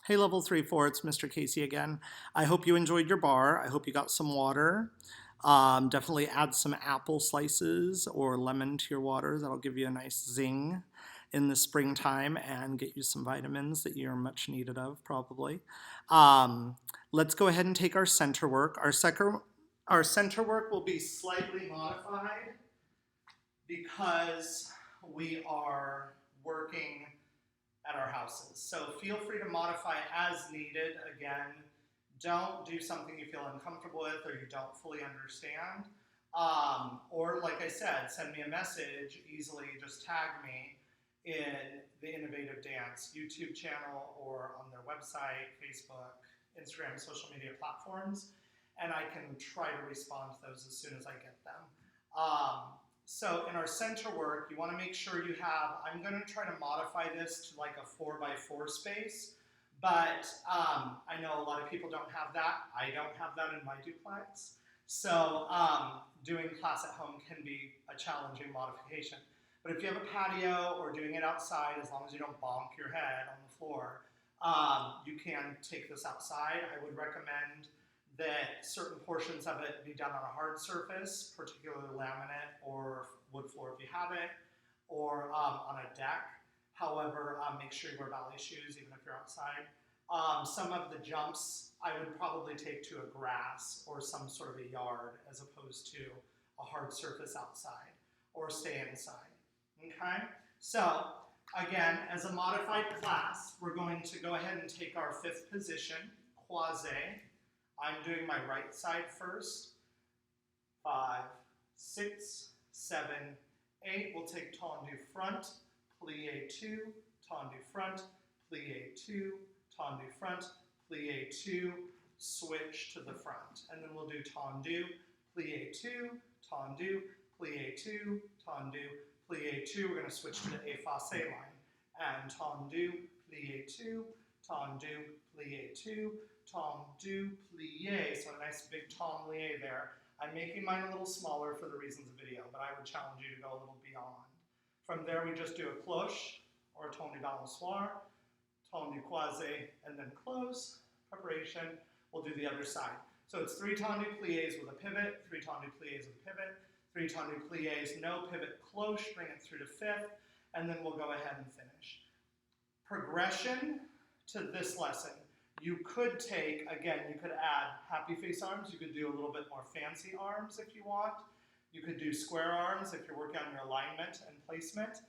Hey Level 3-4, it's Mr. Casey again. I hope you enjoyed your bar. I hope you got some water. Definitely add some apple slices or lemon to your water. That'll give you a nice zing in the springtime and get you some vitamins that you're much needed of, probably. Let's go ahead and take our center work. Our center work will be slightly modified because we are working at our houses. So feel free to modify as needed. Again, don't do something you feel uncomfortable with or you don't fully understand. Or like I said, send me a message easily, just tag me in the Innovative Dance YouTube channel or on their website, Facebook, Instagram, social media platforms, and I can try to respond to those as soon as I get them. So in our center work, you want to make sure you have, I'm going to try to modify this to like a 4x4 space, but I know a lot of people don't have that. I don't have that in my duplex. So doing class at home can be a challenging modification. But if you have a patio or doing it outside, as long as you don't bonk your head on the floor, you can take this outside. I would recommend that certain portions of it be done on a hard surface, particularly laminate or wood floor if you have it, or on a deck. However, make sure you wear ballet shoes even if you're outside. Some of the jumps I would probably take to a grass or some sort of a yard as opposed to a hard surface outside, or stay inside. Okay? So again, as a modified class, we're going to go ahead and take our fifth position, croisé. I'm doing my right side first. 5, 6, 7, 8. We'll take tendu front, plie 2, tendu front, plie 2, tendu front, plie 2, switch to the front. And then we'll do tendu, plie 2, tendu, plie 2, tendu, plie 2. We're going to switch to the effacé line. And tendu, plie 2, tendu, plie 2, tendu, plie. So a nice big tendu there. I'm making mine a little smaller for the reasons of video, but I would challenge you to go a little beyond. From there, we just do a cloche or a tendu balançoire, tendu croisé, and then close. Preparation. We'll do the other side. So it's 3 tendu pliés with a pivot, 3 tendu pliés with a pivot, 3 tendu pliés, no pivot, cloche, bring it through to fifth, and then we'll go ahead and finish. Progression to this lesson. You could take, again, you could add happy face arms. You could do a little bit more fancy arms if you want. You could do square arms if you're working on your alignment and placement.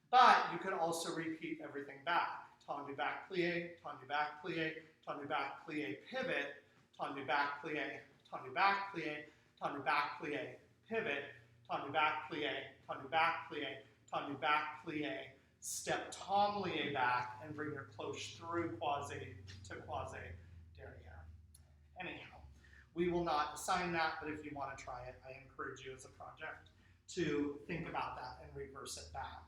But you could also repeat everything back. Tendu back plie, tendu back plie, tendu back plie, pivot, tendu back plie, tendu back plie, tendu back plie, pivot, tendu back plie, tendu back plie, tendu back plie. Step tendu back and bring your cloche through croisé to croisé derrière. Anyhow, we will not assign that, but if you want to try it, I encourage you as a project to think about that and reverse it back.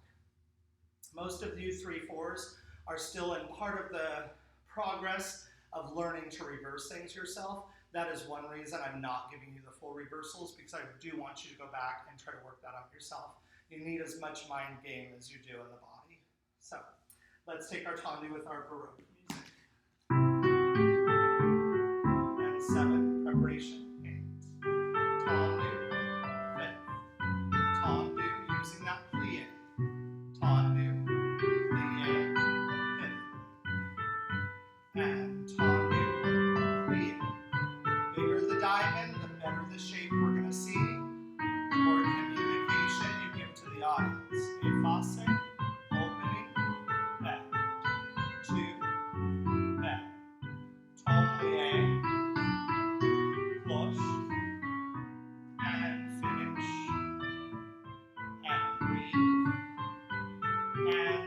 Most of you 3-4s are still in part of the progress of learning to reverse things yourself. That is one reason I'm not giving you the full reversals, because I do want you to go back and try to work that out yourself. You need as much mind game as you do in the body. So let's take our tendu with our Baroque music. And 7, preparation. 8. Tendu, fifth. Tendu, using that plie. Tendu, plie, pivot. And tendu, plie. Bigger the diamond, the better the shape we're going to see. The more communication you give to the audience. Effacé.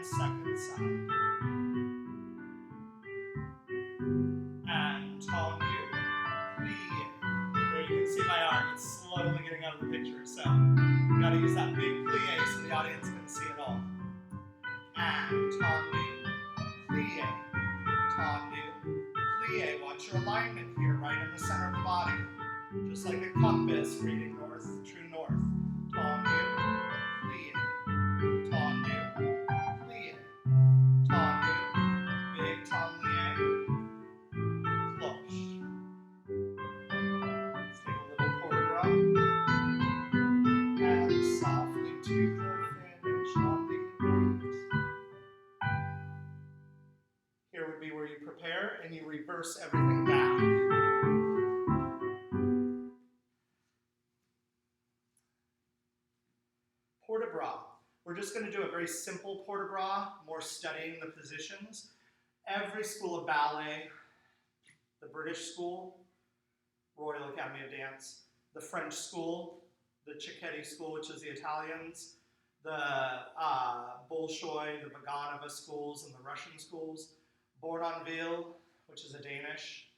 Second side. And tendu, plie. There you can see my arm, it's slowly getting out of the picture, so you gotta use that big plie so the audience can see it all. And tendu, plie, tendu, plie. Watch your alignment here, right in the center of the body. Just like a compass reading north, true north. Tendu, plie, tendu, plie, tendu, big tendu, be where you prepare and you reverse everything back. Port de bras. We're just going to do a very simple port de bras, more studying the positions. Every school of ballet, the British School, Royal Academy of Dance, the French School, the Cecchetti School, which is the Italians, the Bolshoi, the Vaganova schools, and the Russian schools, Bournonville, which is a Danish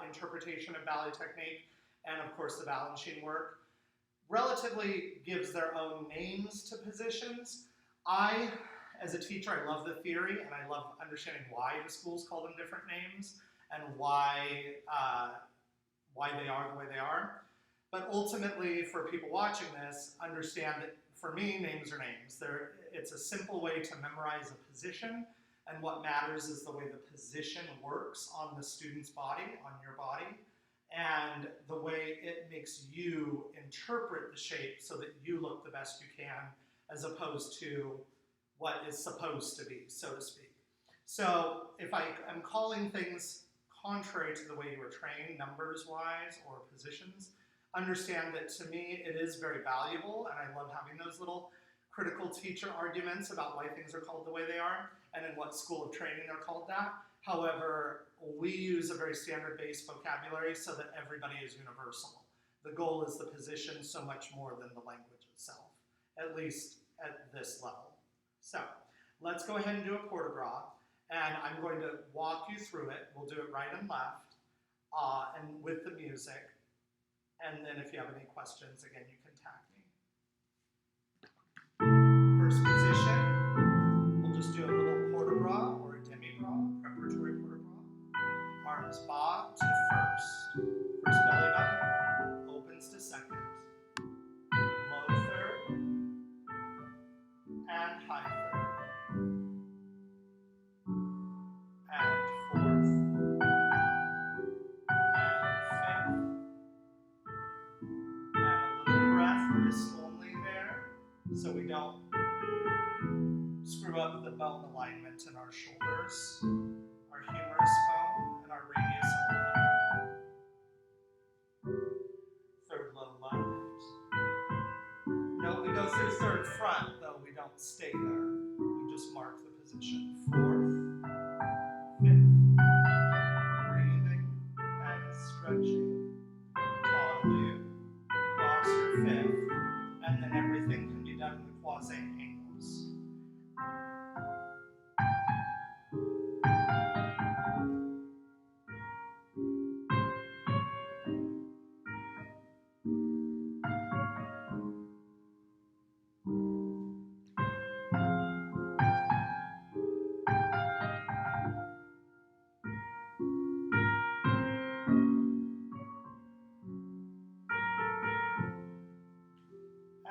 interpretation of ballet technique, and of course the Balanchine work, relatively gives their own names to positions. As a teacher, I love the theory, and I love understanding why the schools call them different names, and why they are the way they are. But ultimately, for people watching this, understand that for me, names are names. It's a simple way to memorize a position, and what matters is the way the position works on the student's body, on your body, and the way it makes you interpret the shape so that you look the best you can, as opposed to what is supposed to be, so to speak. So if I am calling things contrary to the way you were trained, numbers-wise or positions, understand that to me it is very valuable, and I love having those little critical teacher arguments about why things are called the way they are, and in what school of training they're called that. However, we use a very standard-based vocabulary so that everybody is universal. The goal is the position so much more than the language itself, at least at this level. So let's go ahead and do a port de bras, and I'm going to walk you through it. We'll do it right and left, and with the music. And then if you have any questions, again, you can tag me. First position, we'll just do a little port de bras or a demi-bras, preparatory port de bras. Arms bas to first. First belly button, opens to second. Low third, and high third. And fourth, and fifth. Wrist only there, so we don't screw up the bone alignment in our shoulders, our humerus bone, and our radius bone. Third low left. No, we go through third front, though we don't stay there. We just mark the position. Fourth, fifth, breathing and stretching. Tendu. Cross your fifth, and then everything can be done in the croisé angles.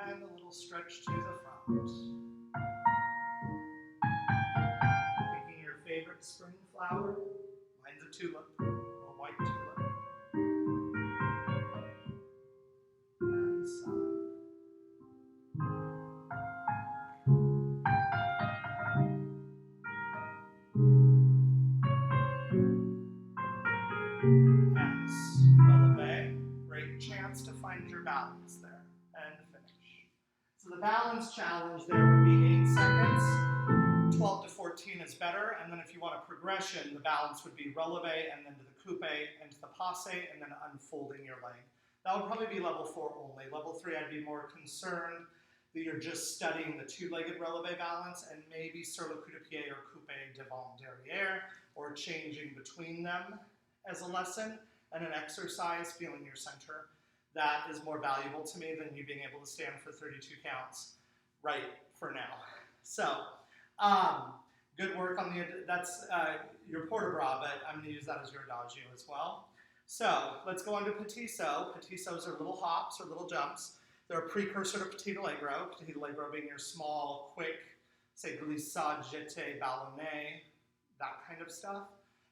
And a little stretch to the front. Picking your favorite spring flower. Mine's a tulip, a white tulip. And side. And releve. Great chance to find your balance there. And finish. So the balance challenge there would be 8 seconds. 12 to 14 is better. And then if you want a progression, the balance would be releve and then to the coupe and to the passe and then unfolding your leg. That would probably be level 4 only. Level 3, I'd be more concerned that you're just studying the two-legged releve balance and maybe sur le coup de pied or coupe devant derrière, or changing between them as a lesson and an exercise, feeling your center. That is more valuable to me than you being able to stand for 32 counts right for now. So, good work on that's your port de bras, but I'm going to use that as your adagio as well. So, let's go on to petit saut. Petit sauts are little hops or little jumps. They're a precursor to petit allegro. Petit allegro being your small, quick, say glissade, jeté, ballonné, that kind of stuff.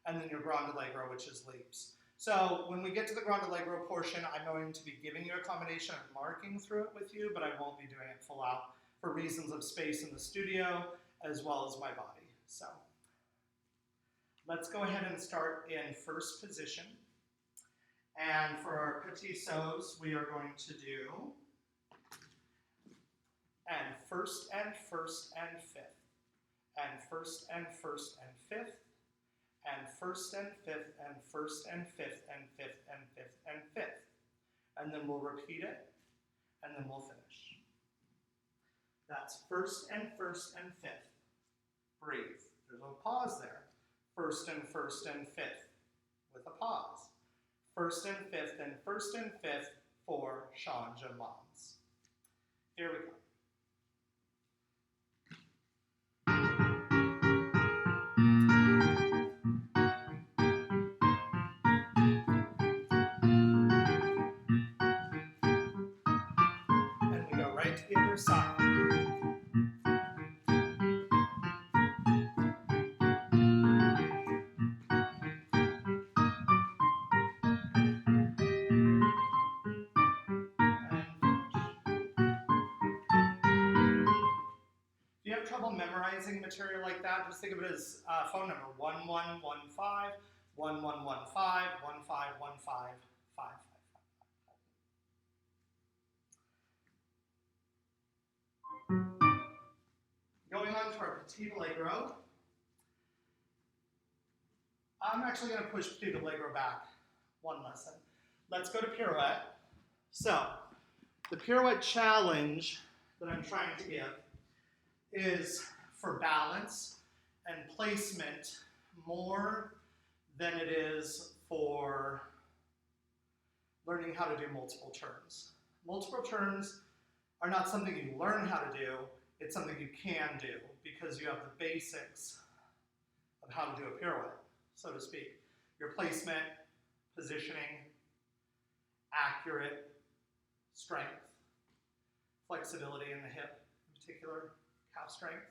And then your grand allegro, which is leaps. So when we get to the grand allegro portion, I'm going to be giving you a combination and marking through it with you, but I won't be doing it full out for reasons of space in the studio as well as my body. So Let's go ahead and start in first position. And for our petit sauts, we are going to do and first and first and fifth, and first and first and fifth, and first and fifth, and first and fifth, and fifth, and fifth, and fifth. And then we'll repeat it, and then we'll finish. That's first and first and fifth. Breathe. There's a pause there. First and fifth with a pause. First and fifth for changements. Here we go. And we go right to the other side. If you have trouble memorizing material like that, just think of it as phone number 1115 1115 1515 Going on to our petit allegro. I'm actually going to push petit allegro back one lesson. Let's go to pirouette. So, the pirouette challenge that I'm trying to give is for balance and placement more than it is for learning how to do multiple turns. Multiple turns are not something you learn how to do, it's something you can do because you have the basics of how to do a pirouette, so to speak. Your placement, positioning, accurate, strength, flexibility in the hip in particular, calf strength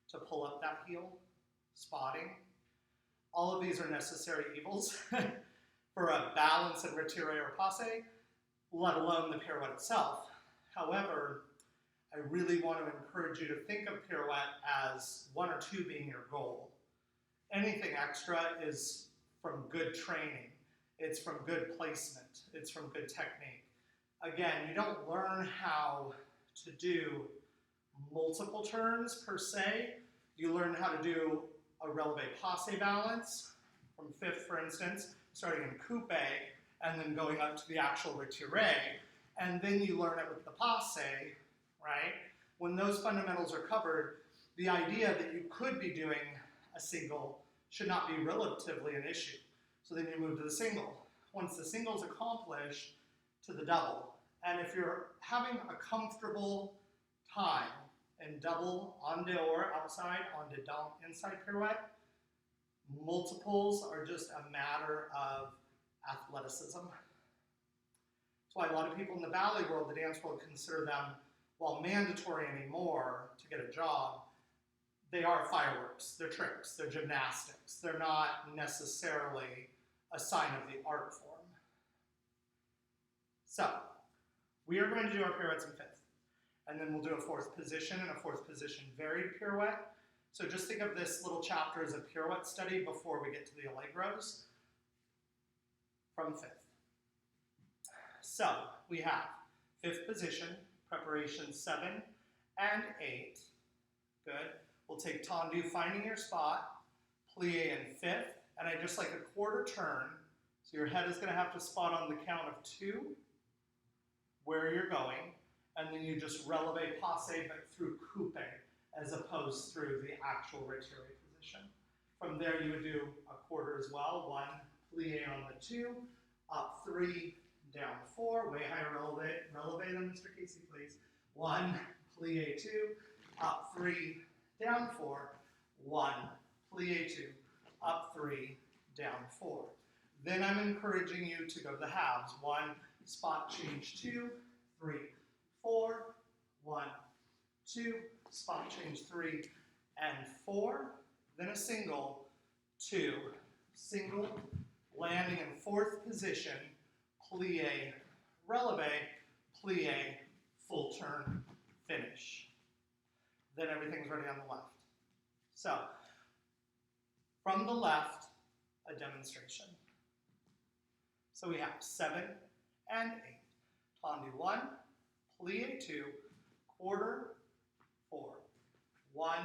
to pull up that heel, spotting. All of these are necessary evils for a balance and retire or passe, let alone the pirouette itself. However, I really want to encourage you to think of pirouette as one or two being your goal. Anything extra is from good training. It's from good placement. It's from good technique. Again, you don't learn how to do multiple turns per se. You learn how to do a releve passe balance from fifth, for instance, starting in coupe and then going up to the actual retire, and then you learn it with the passe, right? When those fundamentals are covered, the idea that you could be doing a single should not be relatively an issue. So then you move to the single. Once the single is accomplished, to the double. And if you're having a comfortable time in double, en dehors, outside, en dedans, inside pirouette, multiples are just a matter of athleticism. That's why a lot of people in the ballet world, the dance world, consider them, while mandatory anymore to get a job, they are fireworks, they're tricks, they're gymnastics. They're not necessarily a sign of the art form. So, we are going to do our pirouettes in fifth. And then we'll do a fourth position and a fourth position varied pirouette. So just think of this little chapter as a pirouette study before we get to the allegros from fifth. So we have fifth position, preparation 7 and 8. Good. We'll take tendu, finding your spot, plie in fifth, and I just like a quarter turn. So your head is going to have to spot on the count of 2 where you're going, and then you just releve passe but through coupe as opposed through the actual retire position. From there you would do a quarter as well. 1, plie on the 2, up 3, down 4, way higher releve than Mr. Casey, please. 1, plie 2, up 3, down 4, 1, plie 2, up 3, down 4. Then I'm encouraging you to go to the halves. 1, spot change 2, 3, 4, 1, 2, spot change 3 and 4, then a single, 2, single, landing in fourth position, plie, releve, plie, full turn, finish. Then everything's ready on the left. So, from the left, a demonstration. So we have 7 and 8. Tendu 1, plie 2, quarter, 4. 1,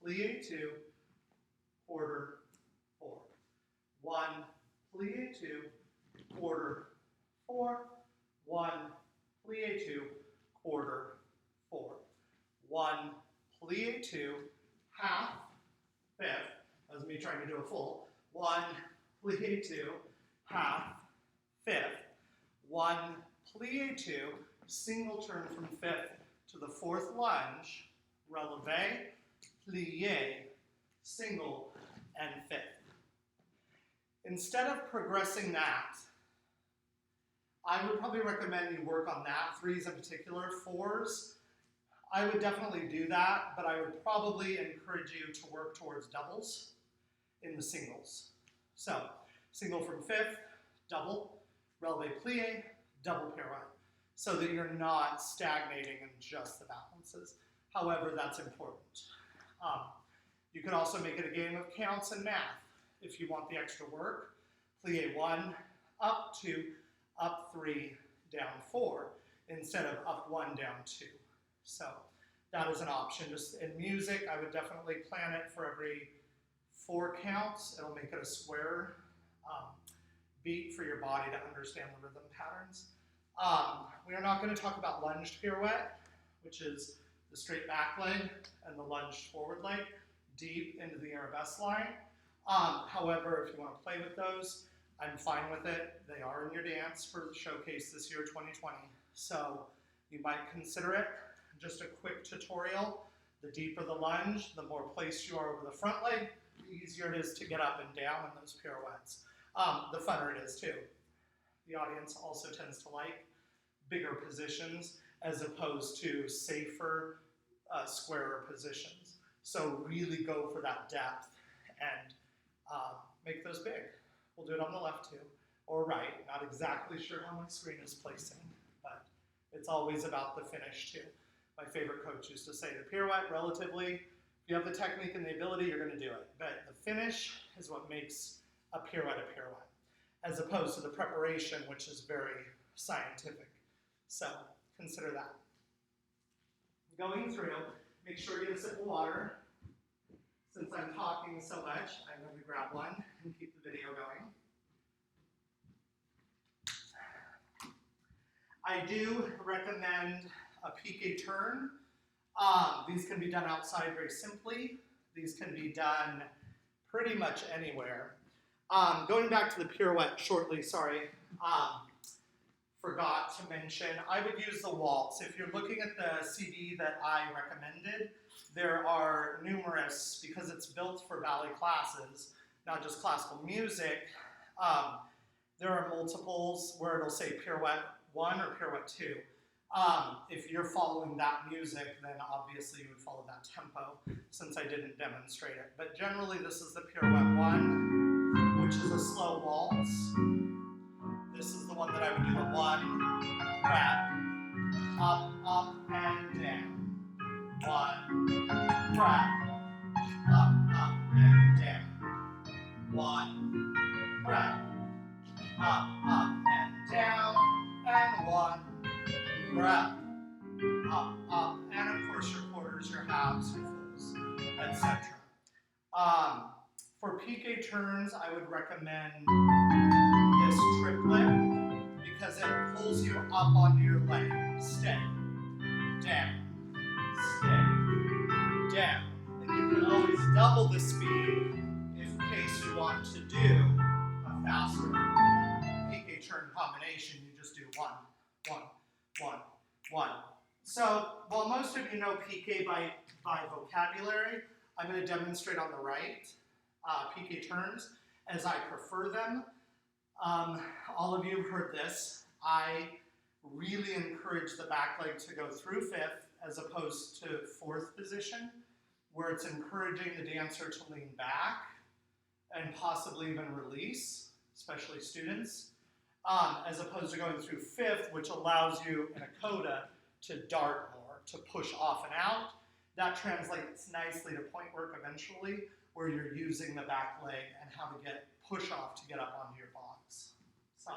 plie 2, quarter, 4. 1, plie 2, quarter, 4. 1, plie 2, quarter, 4. 1, plie 2, half, fifth. That was me trying to do a full. 1, plie 2, half, fifth. 1, plie 2, single turn from fifth to the fourth lunge, releve, plie, single, and fifth. Instead of progressing that, I would probably recommend you work on that, 3s in particular. 4s, I would definitely do that, but I would probably encourage you to work towards doubles in the singles. So, single from fifth, double, releve plie, double pirouette, so that you're not stagnating in just the balances. However, that's important. You could also make it a game of counts and math if you want the extra work. Plie 1, up 2, up 3, down 4, instead of up 1, down 2. So that is an option. Just in music, I would definitely plan it for every 4 counts. It'll make it a square beat for your body to understand the rhythm patterns. We are not going to talk about lunged pirouette, which is the straight back leg and the lunged forward leg deep into the arabesque line. However, if you want to play with those, I'm fine with it. They are in your dance for the showcase this year, 2020. So you might consider it. Just a quick tutorial. The deeper the lunge, the more placed you are over the front leg, the easier it is to get up and down in those pirouettes. The funner it is too. The audience also tends to like bigger positions as opposed to safer, squarer positions. So really go for that depth and make those big. We'll do it on the left too, or right. Not exactly sure how my screen is placing, but it's always about the finish too. My favorite coach used to say the pirouette, relatively, if you have the technique and the ability, you're going to do it. But the finish is what makes a pirouette, as opposed to the preparation, which is very scientific. So consider that. Going through, make sure you get a sip of water. Since I'm talking so much, I'm going to grab one and keep the video going. I do recommend a piqué turn. These can be done outside very simply. These can be done pretty much anywhere. Going back to the pirouette shortly, sorry, forgot to mention, I would use the waltz. If you're looking at the CD that I recommended, there are numerous, because it's built for ballet classes, not just classical music, there are multiples where it'll say pirouette 1 or pirouette 2. If you're following that music, then obviously you would follow that tempo, since I didn't demonstrate it. But generally, this is the pirouette 1, which is a slow waltz. This is the one that I would do a 1, grab, up, and down. 1, grab, up, and down. 1, grab, up, and down. And 1, grab, up, and of course your quarters, your halves, your fulls, etc. For piqué turns, I would recommend this triplet because it pulls you up onto your leg. Stay, down, stay, down. And you can always double the speed in case you want to do a faster piqué turn combination. You just do 1, 1, 1, 1. So while most of you know piqué by vocabulary, I'm going to demonstrate on the right piqué turns as I prefer them. All of you have heard this. I really encourage the back leg to go through fifth as opposed to fourth position, where it's encouraging the dancer to lean back and possibly even release, especially students, as opposed to going through fifth, which allows you in a coda to dart more, to push off and out. That translates nicely to point work eventually, where you're using the back leg and how to get push off to get up onto your box. So,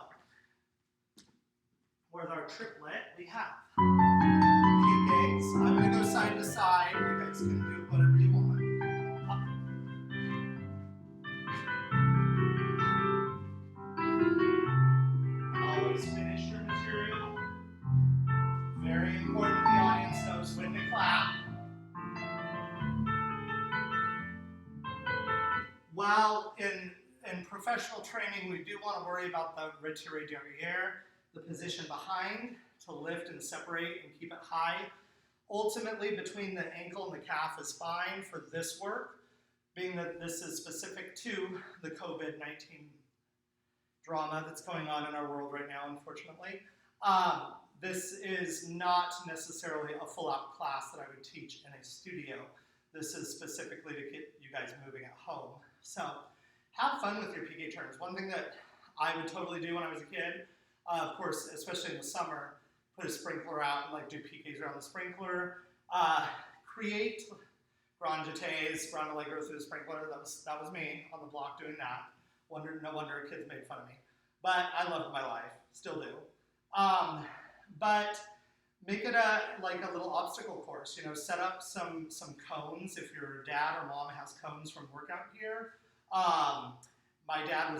with our triplet, we have piqués. I'm going to go side to side. You guys can do whatever you want. Up. Always finish your material. Very important the audience knows when to clap. While in professional training, we do want to worry about the retiré derrière, the position behind to lift and separate and keep it high. Ultimately, between the ankle and the calf is fine for this work, being that this is specific to the COVID-19 drama that's going on in our world right now, unfortunately. This is not necessarily a full-out class that I would teach in a studio. This is specifically to get you guys moving at home. So have fun with your piqué turns. One thing that I would totally do when I was a kid, of course, especially in the summer, put a sprinkler out and like do piqués around the sprinkler. Create grand jetés, grand allegro through the sprinkler. That was me on the block doing that. No wonder kids made fun of me. But I loved my life, still do. But make it like a little obstacle course. You know, set up some cones if your dad or mom has cones from workout gear. My dad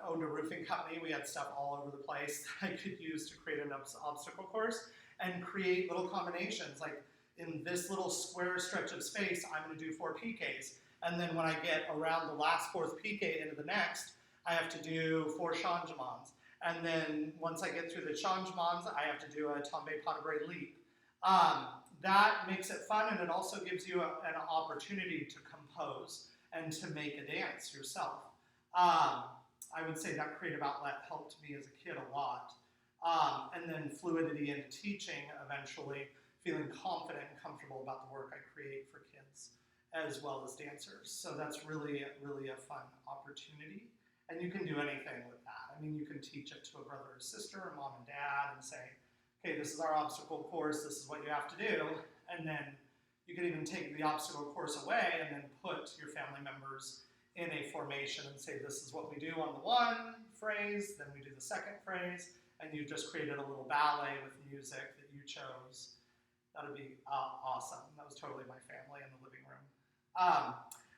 owned a roofing company. We had stuff all over the place that I could use to create an obstacle course and create little combinations. Like in this little square stretch of space, I'm going to do 4 piqués. And then when I get around the last 4th piqué into the next, I have to do 4 changements. And then once I get through the changements, I have to do a tombe pas de bras leap. That makes it fun, and it also gives you an opportunity to compose and to make a dance yourself. I would say that creative outlet helped me as a kid a lot. And then fluidity into teaching eventually, feeling confident and comfortable about the work I create for kids as well as dancers. So that's really a fun opportunity. And you can do anything with that. I mean, you can teach it to a brother or sister, or mom and dad, and say, okay, this is our obstacle course, this is what you have to do. And then you can even take the obstacle course away and then put your family members in a formation and say, this is what we do on the 1 phrase, then we do the 2nd phrase, and you just created a little ballet with music that you chose. That would be awesome. That was totally my family in the living room.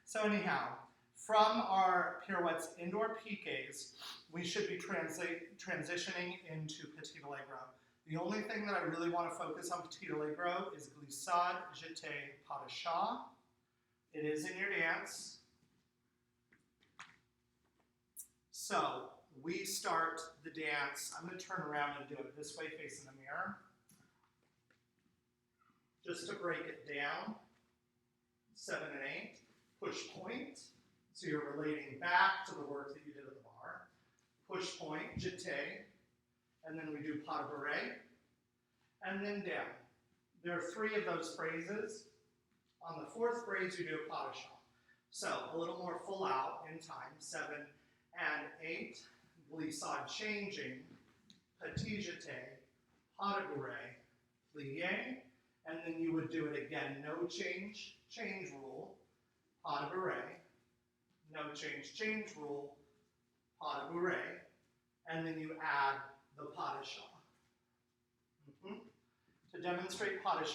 So anyhow, from our pirouettes indoor piqués, we should be transitioning into petit allegro. The only thing that I really want to focus on petit allegro is glissade, jeté, pas de chat. It is in your dance. So we start the dance. I'm going to turn around and do it this way, facing the mirror. Just to break it down, 7 and 8, push point. So you're relating back to the work that you did at the bar. Push point, jeté, and then we do pas de bras, and then down. There are 3 of those phrases. On the 4th phrase, you do a pas de chat. So a little more full out in time, 7 and 8, glissade changing, petit jeté, pas de bras, plié, and then you would do it again, no change rule, pas de bras, no change rule, pas de bras, and then you add the pas de chat. To demonstrate pas de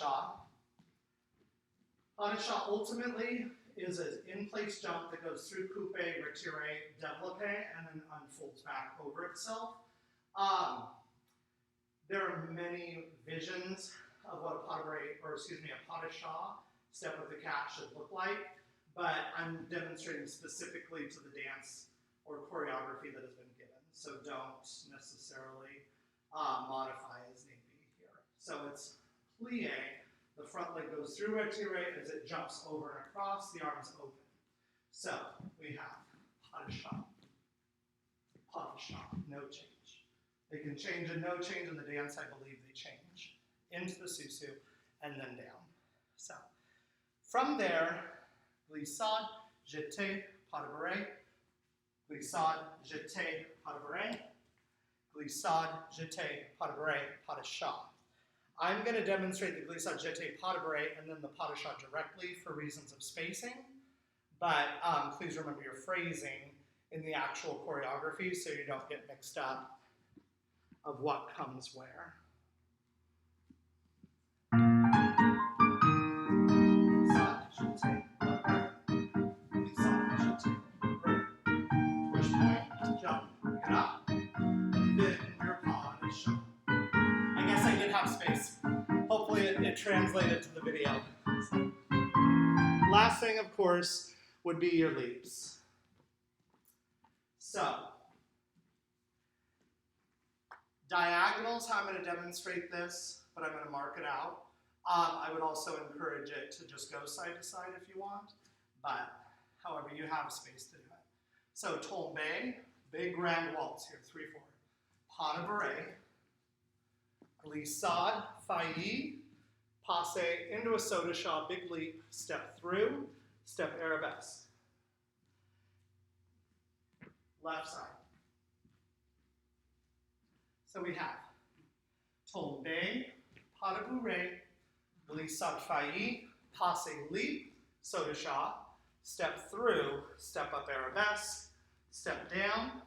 chat ultimately is an in-place jump that goes through coupe, retiré, développé, and then unfolds back over itself. There are many visions of what a pas de chat, step with the cat, should look like. But I'm demonstrating specifically to the dance or choreography that has been given. So don't necessarily modify as need be here. So it's plié. The front leg goes through retiré as it jumps over and across, the arms open. So we have pas de chat, no change. They can change and no change in the dance, I believe they change. Into the susu and then down. So from there, glissade, jeté, pas de bras, glissade, jeté, pas de bras, glissade, jeté, pas de bras, pas de chat. I'm going to demonstrate the glissade, jeté, pas de bras, and then the pas de chat directly for reasons of spacing, But please remember your phrasing in the actual choreography so you don't get mixed up of what comes where. Push point, jump, get up, then your paw is shown. I guess I did have space. Hopefully it translated to the video. So, last thing, of course, would be your leaps. So, diagonals, how I'm going to demonstrate this, but I'm going to mark it out. I would also encourage it to just go side to side if you want, but however, you have space to do it. So, tombe, big grand waltz here, 3/4. Pas de bourrée, glissade, failli, passe into a saut de chat, big leap, step through, step arabesque. Left side. So we have tombe, pas de bourrée, glissade failli, passe leap, saut de chat, step through, step up arabesque, step down.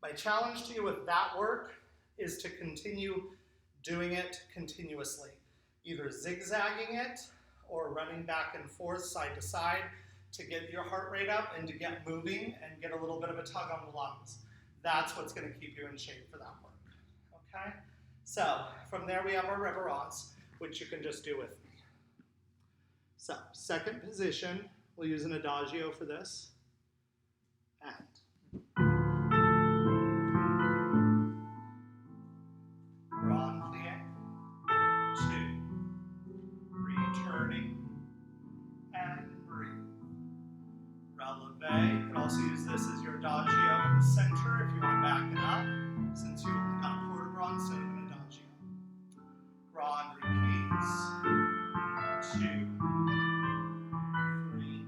My challenge to you with that work is to continue doing it continuously, either zigzagging it or running back and forth, side to side, to get your heart rate up and to get moving and get a little bit of a tug on the lungs. That's what's going to keep you in shape for that work. Okay? So from there we have our reverence, which you can just do with me. So second position, we'll use an adagio for this. And grand plie, 2, returning, and breathe. Releve. You can also use this as your adagio in the center if you want to back it up, since you only got a port de bras instead of an adagio. Grand repeats. 2, 3,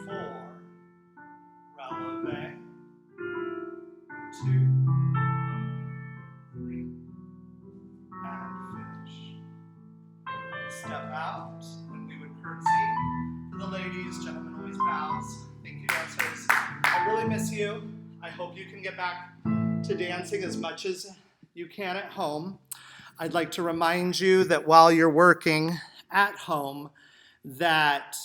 4. Releve. 2, 3, and finish. Step out, and we would curtsy. For the ladies, gentlemen always bows. Thank you, dancers. I really miss you. I hope you can get back to dancing as much as you can at home. I'd like to remind you that while you're working at home, that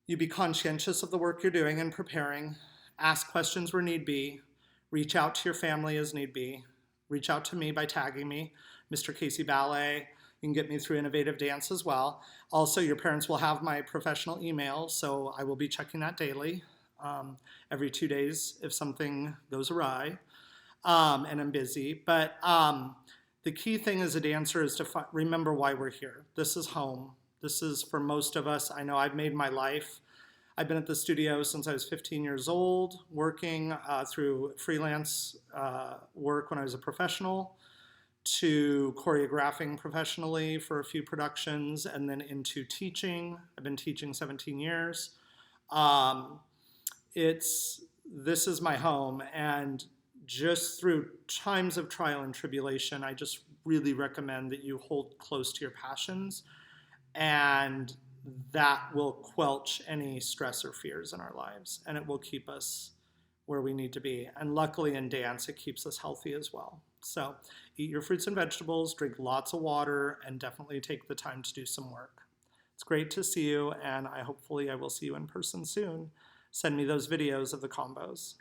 you be conscientious of the work you're doing and preparing, ask questions where need be, reach out to your family as need be, reach out to me by tagging me, Mr. Casey Ballet. You can get me through Innovative Dance as well. Also, your parents will have my professional email, so I will be checking that daily, every 2 days if something goes awry, and I'm busy. But the key thing as a dancer is to remember why we're here. This is home. This is, for most of us, I know I've made my life. I've been at the studio since I was 15 years old, working through freelance work when I was a professional, to choreographing professionally for a few productions, and then into teaching. I've been teaching 17 years. This is my home, and just through times of trial and tribulation, I just really recommend that you hold close to your passions, and that will quelch any stress or fears in our lives, and it will keep us where we need to be. And luckily in dance, it keeps us healthy as well. So eat your fruits and vegetables, drink lots of water, and definitely take the time to do some work. It's great to see you, and hopefully I will see you in person soon. Send me those videos of the combos.